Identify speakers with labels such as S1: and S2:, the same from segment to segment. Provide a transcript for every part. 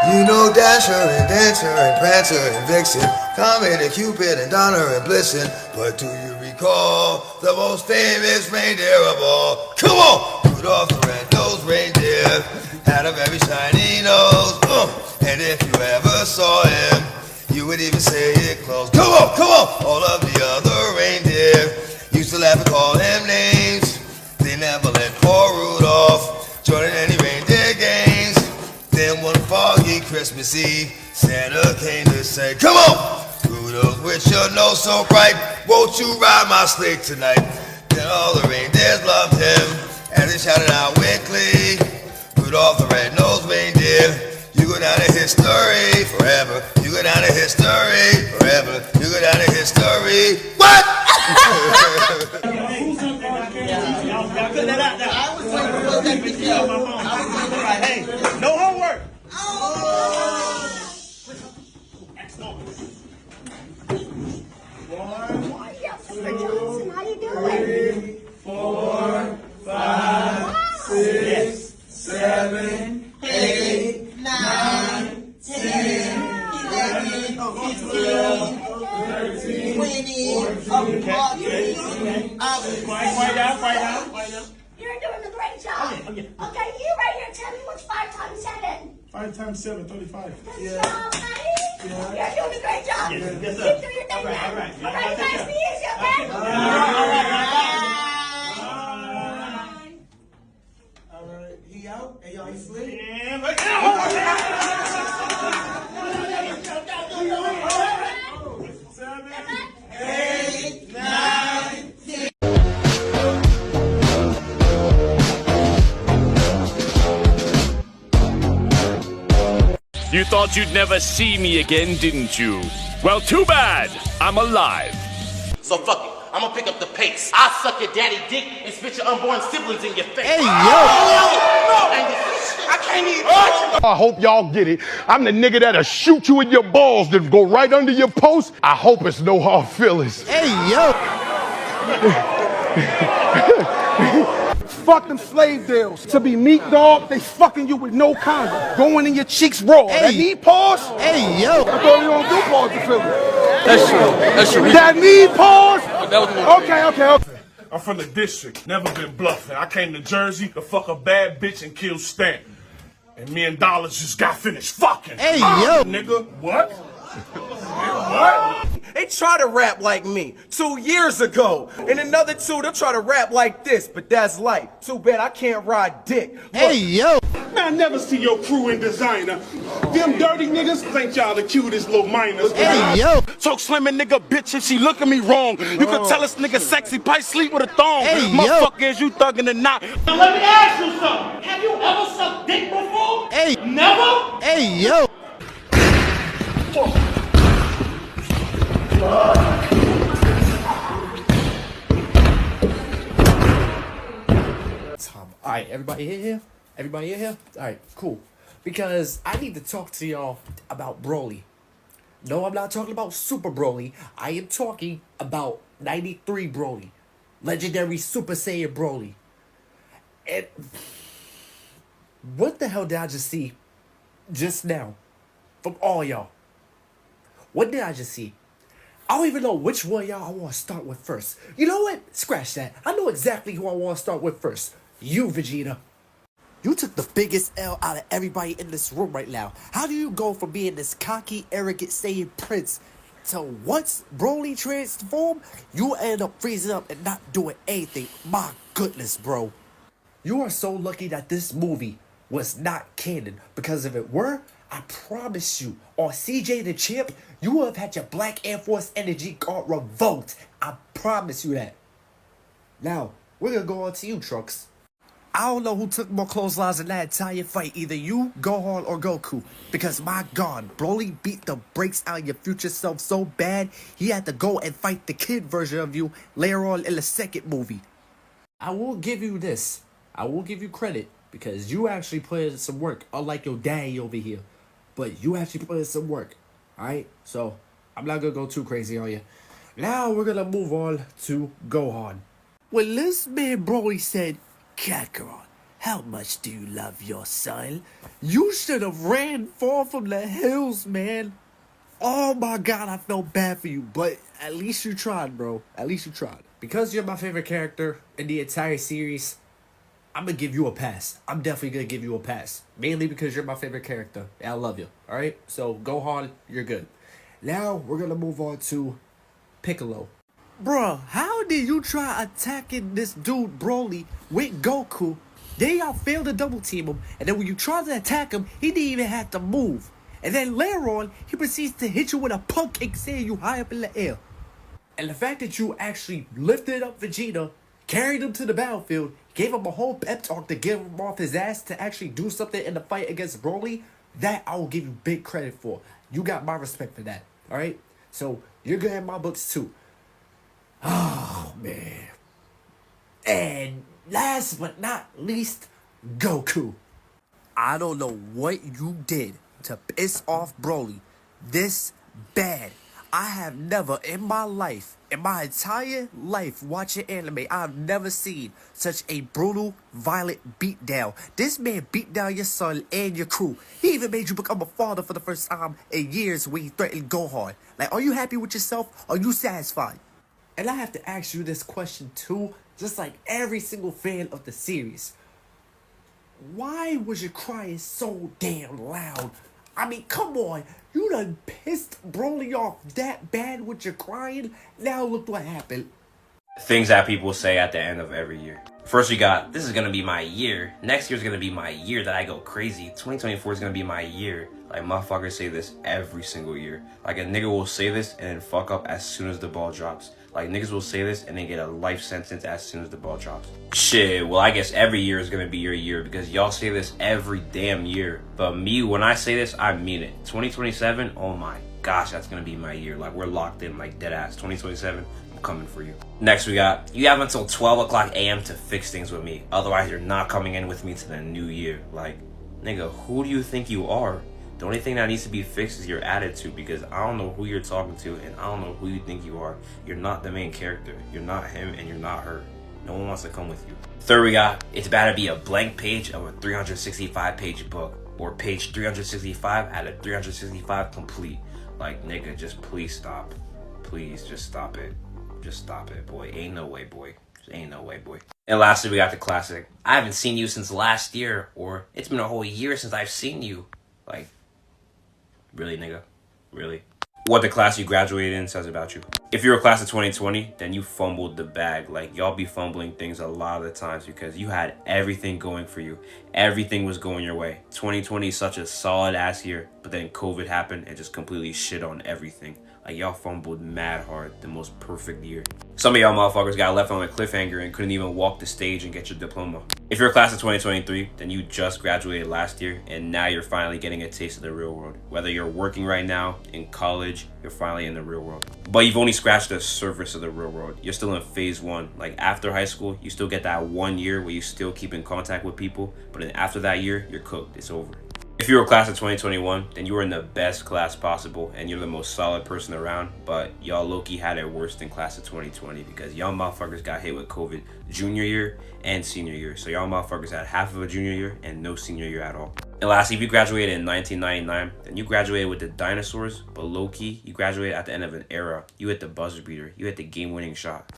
S1: You know Dasher and Dancer and Prancer and Vixen, Comet and Cupid and Donner and Blitzen. But do you recall the most famous reindeer of all? Come on! Rudolph the red-nosed reindeer had a very shiny nose. And if you ever saw him, you would even say it close. Come on, come on! All of the other reindeer used to laugh and call him names. They never let poor Rudolph join in any reindeer games. Then one foggy Christmas Eve, Santa came to say, come on! Rudolph, with your nose so bright, won't you ride my sleigh tonight? Then all the reindeers loved him, as they shouted out with glee, Rudolph the red-nosed reindeer, you go down in history forever. You go down in history forever. You go down in history. What?
S2: Hey, no homework.
S3: How you doing?
S2: 3, 4, 5, 6, 7, 8, 9, 10, 11, 12, 13, 14, 15. Quiet down.
S3: You're doing a great job. Okay, you right here, tell me what's 5 times 7.
S2: 5 times 7, 35.
S3: Good job, buddy. You're doing a great job.
S2: Yes, sir.
S3: Keep doing your thing,
S2: All right.
S3: man. All right, nice to meet you, okay?
S2: All right. He out? Hey, y'all, he sleep?
S4: You thought you'd never see me again, didn't you? Well, too bad. I'm alive.
S5: So fuck it. I'm gonna pick up the pace. I'll suck your daddy dick and spit your unborn siblings in your face.
S6: Hey, yo!
S5: I can't even.
S6: I hope y'all get it. I'm the nigga that'll shoot you in your balls that go right under your post. I hope it's no hard feelings. Hey, yo! Fuck them slave deals. To be meat dog, they fucking you with no condom. Going in your cheeks raw. Hey. That knee pause? Hey, yo. I thought you don't do pause to feel it.
S7: That's true.
S6: That knee pause? Okay.
S8: I'm from the district, never been bluffing. I came to Jersey to fuck a bad bitch and kill Stan. And me and Dollars just got finished fucking.
S6: Hey, yo.
S8: Nigga, what? What?
S7: They try to rap like me 2 years ago. And another 2, they'll try to rap like this, but that's life. Too bad I can't ride dick. Look.
S6: Hey, yo.
S8: Man, I never see your crew in designer. Them dirty niggas think y'all the cutest little minors.
S6: Hey, yo.
S9: Talk slim and nigga bitch if she look at me wrong. You can tell this nigga sexy pipe sleep with a thong.
S6: Hey,
S9: motherfucker, is you thugging or not?
S2: Now let me ask you something. Have you ever sucked dick before?
S6: Hey.
S2: Never?
S6: Hey, yo.
S10: Alright, everybody in here? Everybody in here? Alright, cool. Because I need to talk to y'all about Broly. No, I'm not talking about Super Broly. I am talking about 93 Broly. Legendary Super Saiyan Broly. And what the hell did I just see just now from all y'all? What did I just see? I don't even know which one y'all I want to start with first. You know what? Scratch that. I know exactly who I want to start with first. You, Vegeta. You took the biggest L out of everybody in this room right now. How do you go from being this cocky, arrogant Saiyan prince to once Broly transformed, you end up freezing up and not doing anything? My goodness, bro. You are so lucky that this movie was not canon, because if it were, I promise you, on CJ the Champ, you would have had your Black Air Force energy guard revoked. I promise you that. Now, we're gonna go on to you, Trunks. I don't know who took more clotheslines in that entire fight, either you, Gohan, or Goku. Because my god, Broly beat the brakes out of your future self so bad, he had to go and fight the kid version of you later on in the second movie. I will give you this. I will give you credit, because you actually put in some work, unlike your daddy over here. But you actually put in some work, alright? So, I'm not gonna go too crazy on you. Now, we're gonna move on to Gohan. When this man Broly said, Kakarot, how much do you love your son? You should have ran far from the hills, man. Oh my god, I felt bad for you, but at least you tried, bro. At least you tried. Because you're my favorite character in the entire series, I'm gonna give you a pass. I'm definitely gonna give you a pass. Mainly because you're my favorite character. And I love you. Alright? So Gohan, you're good. Now we're gonna move on to Piccolo. Bruh, how did you try attacking this dude Broly with Goku? Then y'all failed to double team him, and then when you tried to attack him, he didn't even have to move. And then later on, he proceeds to hit you with a punk kick saying you high up in the air. And the fact that you actually lifted up Vegeta, carried him to the battlefield, gave him a whole pep talk to get him off his ass to actually do something in the fight against Broly, that I will give you big credit for. You got my respect for that, alright? So, you're good in my books too. Oh, man. And last but not least, Goku. I don't know what you did to piss off Broly this bad. I have never in my life, in my entire life watching anime, I've never seen such a brutal, violent beatdown. This man beat down your son and your crew. He even made you become a father for the first time in years when he threatened Gohan. Like, are you happy with yourself? Are you satisfied? And I have to ask you this question too, just like every single fan of the series. Why was you crying so damn loud? I mean, come on. You done pissed Broly off that bad with your crying? Now look what happened.
S11: Things that people say at the end of every year. First we got, this is gonna be my year. Next year's gonna be my year that I go crazy. 2024 is gonna be my year. Like, motherfuckers say this every single year. Like, a nigga will say this and then fuck up as soon as the ball drops. Like, niggas will say this and then get a life sentence as soon as the ball drops. Shit, well, I guess every year is gonna be your year because y'all say this every damn year. But me, when I say this, I mean it. 2027, oh my gosh, that's gonna be my year. Like, we're locked in, like, dead ass. 2027, I'm coming for you. Next we got, you have until 12 o'clock a.m. to fix things with me. Otherwise, you're not coming in with me to the new year. Like, nigga, who do you think you are? The only thing that needs to be fixed is your attitude, because I don't know who you're talking to and I don't know who you think you are. You're not the main character. You're not him and you're not her. No one wants to come with you. Third we got, it's about to be a blank page of a 365 page book, or page 365 out of 365 complete. Like, nigga, just please stop. Please, just stop it. Just stop it, boy. Ain't no way, boy. Just ain't no way, boy. And lastly, we got the classic. I haven't seen you since last year, or it's been a whole year since I've seen you. Like, really, nigga? Really? What the class you graduated in says about you. If you're a class of 2020, then you fumbled the bag. Like, y'all be fumbling things a lot of the times because you had everything going for you. Everything was going your way. 2020 is such a solid ass year, but then COVID happened and just completely shit on everything. Like, y'all fumbled mad hard, the most perfect year. Some of y'all motherfuckers got left on a cliffhanger and couldn't even walk the stage and get your diploma. If you're a class of 2023, then you just graduated last year and now you're finally getting a taste of the real world. Whether you're working right now, in college, you're finally in the real world. But you've only scratched the surface of the real world. You're still in phase one. Like, after high school, you still get that 1 year where you still keep in contact with people, but then after that year, you're cooked. It's over. If you're a class of 2021, then you were in the best class possible and you're the most solid person around, but y'all low-key had it worse than class of 2020 because y'all motherfuckers got hit with COVID junior year and senior year. So y'all motherfuckers had half of a junior year and no senior year at all. And lastly, if you graduated in 1999, then you graduated with the dinosaurs, but low-key, you graduated at the end of an era. You hit the buzzer beater. You hit the game-winning shot.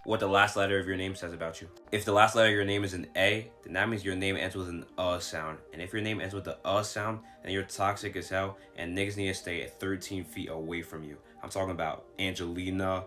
S11: What the last letter of your name says about you. If the last letter of your name is an A, then that means your name ends with an sound. And if your name ends with the sound, then you're toxic as hell and niggas need to stay at 13 feet away from you. I'm talking about Angelina,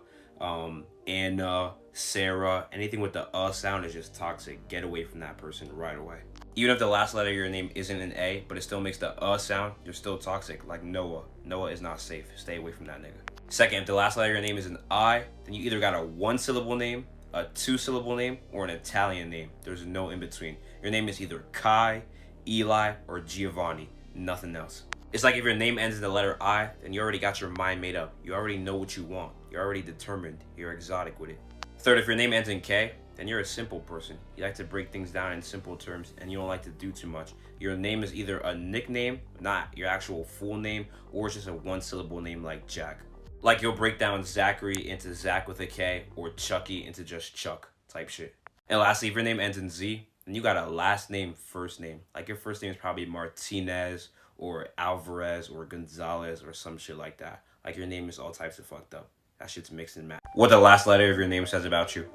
S11: Anna, Sarah, anything with the sound is just toxic. Get away from that person right away. Even if the last letter of your name isn't an A, but it still makes the sound, you're still toxic, like Noah. Noah is not safe. Stay away from that nigga. Second, if the last letter of your name is an I, then you either got a 1-syllable name, a 2-syllable name, or an Italian name. There's no in between. Your name is either Kai, Eli, or Giovanni. Nothing else. It's like if your name ends in the letter I, then you already got your mind made up. You already know what you want. You're already determined. You're exotic with it. Third, if your name ends in K, then you're a simple person. You like to break things down in simple terms and you don't like to do too much. Your name is either a nickname, not your actual full name, or it's just a 1-syllable name like Jack. Like, you'll break down Zachary into Zach with a K, or Chucky into just Chuck type shit. And lastly, if your name ends in Z, then you got a last name, first name. Like your first name is probably Martinez or Alvarez or Gonzalez or some shit like that. Like your name is all types of fucked up. That shit's mixed and matched. What the last letter of your name says about you.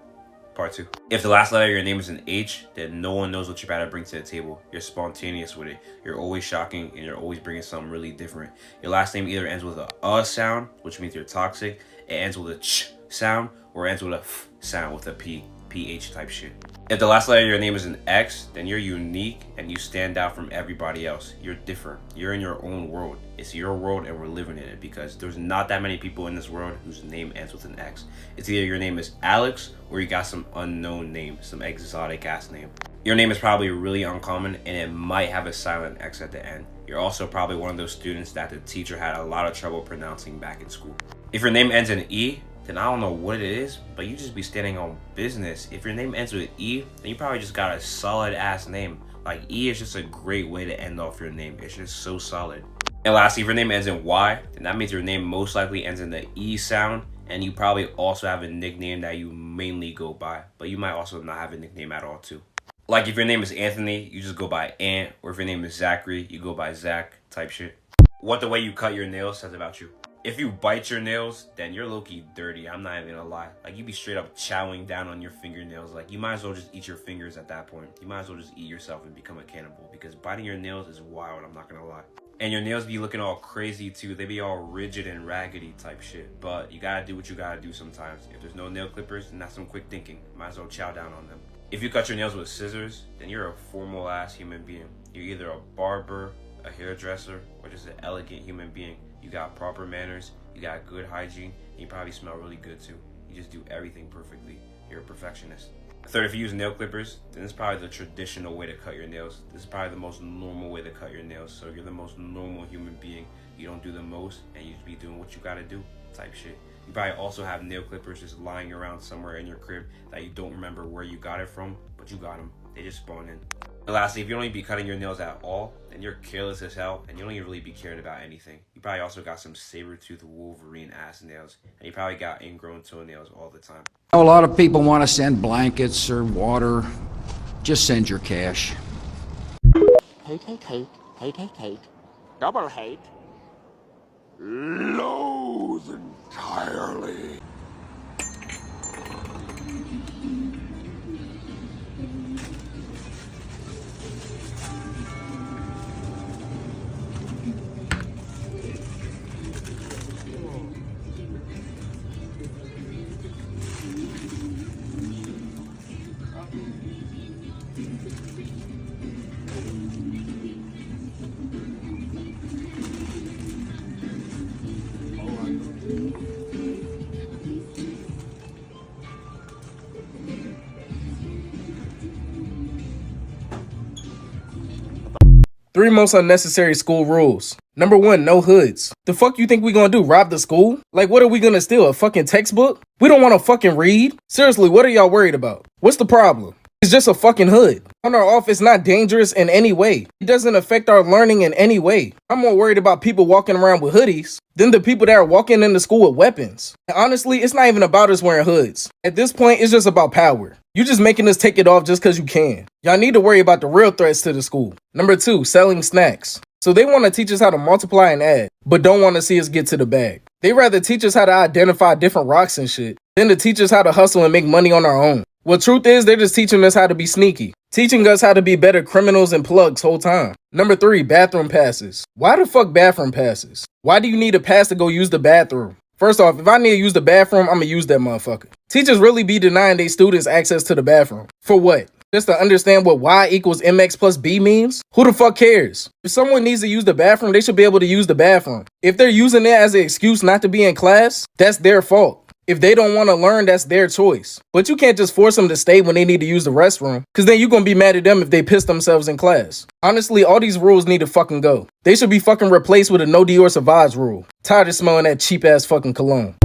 S11: Part 2. If the last letter of your name is an H, then no one knows what you're about to bring to the table. You're spontaneous with it. You're always shocking and you're always bringing something really different. Your last name either ends with a sound, which means you're toxic. It ends with a ch sound, or ends with a f sound with a p, ph type shit. If the last letter of your name is an X, then you're unique and you stand out from everybody else. You're different. You're in your own world. It's your world and we're living in it because there's not that many people in this world whose name ends with an X. It's either your name is Alex or you got some unknown name, some exotic ass name. Your name is probably really uncommon and it might have a silent X at the end. You're also probably one of those students that the teacher had a lot of trouble pronouncing back in school. If your name ends in E, then I don't know what it is, but you just be standing on business. If your name ends with E, then you probably just got a solid ass name. Like E is just a great way to end off your name. It's just so solid. And lastly, if your name ends in Y, then that means your name most likely ends in the E sound, and you probably also have a nickname that you mainly go by, but you might also not have a nickname at all too. Like if your name is Anthony, you just go by Ant, or if your name is Zachary, you go by Zach type shit. What the way you cut your nails says about you. If you bite your nails, then you're low-key dirty. I'm not even gonna lie. Like, you be straight up chowing down on your fingernails. Like, you might as well just eat your fingers at that point. You might as well just eat yourself and become a cannibal. Because biting your nails is wild, I'm not gonna lie. And your nails be looking all crazy, too. They be all rigid and raggedy type shit. But you gotta do what you gotta do sometimes. If there's no nail clippers, then that's some quick thinking. Might as well chow down on them. If you cut your nails with scissors, then you're a formal-ass human being. You're either a barber, a hairdresser, or just an elegant human being. You got proper manners, you got good hygiene, and you probably smell really good too. You just do everything perfectly. You're a perfectionist. Third, if you use nail clippers, then it's probably the traditional way to cut your nails. This is probably the most normal way to cut your nails. So you're the most normal human being. You don't do the most, and you just be doing what you gotta do type shit. You probably also have nail clippers just lying around somewhere in your crib that you don't remember where you got it from, but you got them. They just spawn in. And lastly, if you don't even be cutting your nails at all, then you're careless as hell, and you don't even really be caring about anything. You probably also got some saber-toothed Wolverine ass nails, and you probably got ingrown toenails all the time.
S12: A lot of people want to send blankets or water. Just send your cash.
S9: Hate. Double hate. Loathe entirely.
S13: Three most unnecessary school rules. Number 1, no hoods. The fuck you think we gonna do, rob the school? Like, what are we gonna steal, a fucking textbook? We don't wanna fucking read? Seriously, what are y'all worried about? What's the problem? It's just a fucking hood. On or off, it's not dangerous in any way. It doesn't affect our learning in any way. I'm more worried about people walking around with hoodies than the people that are walking into school with weapons. And honestly, it's not even about us wearing hoods. At this point, it's just about power. You just making us take it off just because you can. Y'all need to worry about the real threats to the school. Number 2, selling snacks. So they want to teach us how to multiply and add, but don't want to see us get to the bag. They rather teach us how to identify different rocks and shit than to teach us how to hustle and make money on our own. Well, truth is, they're just teaching us how to be sneaky. Teaching us how to be better criminals and plugs whole time. Number 3, bathroom passes. Why the fuck bathroom passes? Why do you need a pass to go use the bathroom? First off, if I need to use the bathroom, I'ma use that motherfucker. Teachers really be denying their students access to the bathroom. For what? Just to understand what y equals mx plus b means? Who the fuck cares? If someone needs to use the bathroom, they should be able to use the bathroom. If they're using it as an excuse not to be in class, that's their fault. If they don't want to learn, that's their choice. But you can't just force them to stay when they need to use the restroom, because then you're going to be mad at them if they piss themselves in class. Honestly, all these rules need to fucking go. They should be fucking replaced with a no Dior Sauvage rule. Tired of smelling that cheap ass fucking cologne.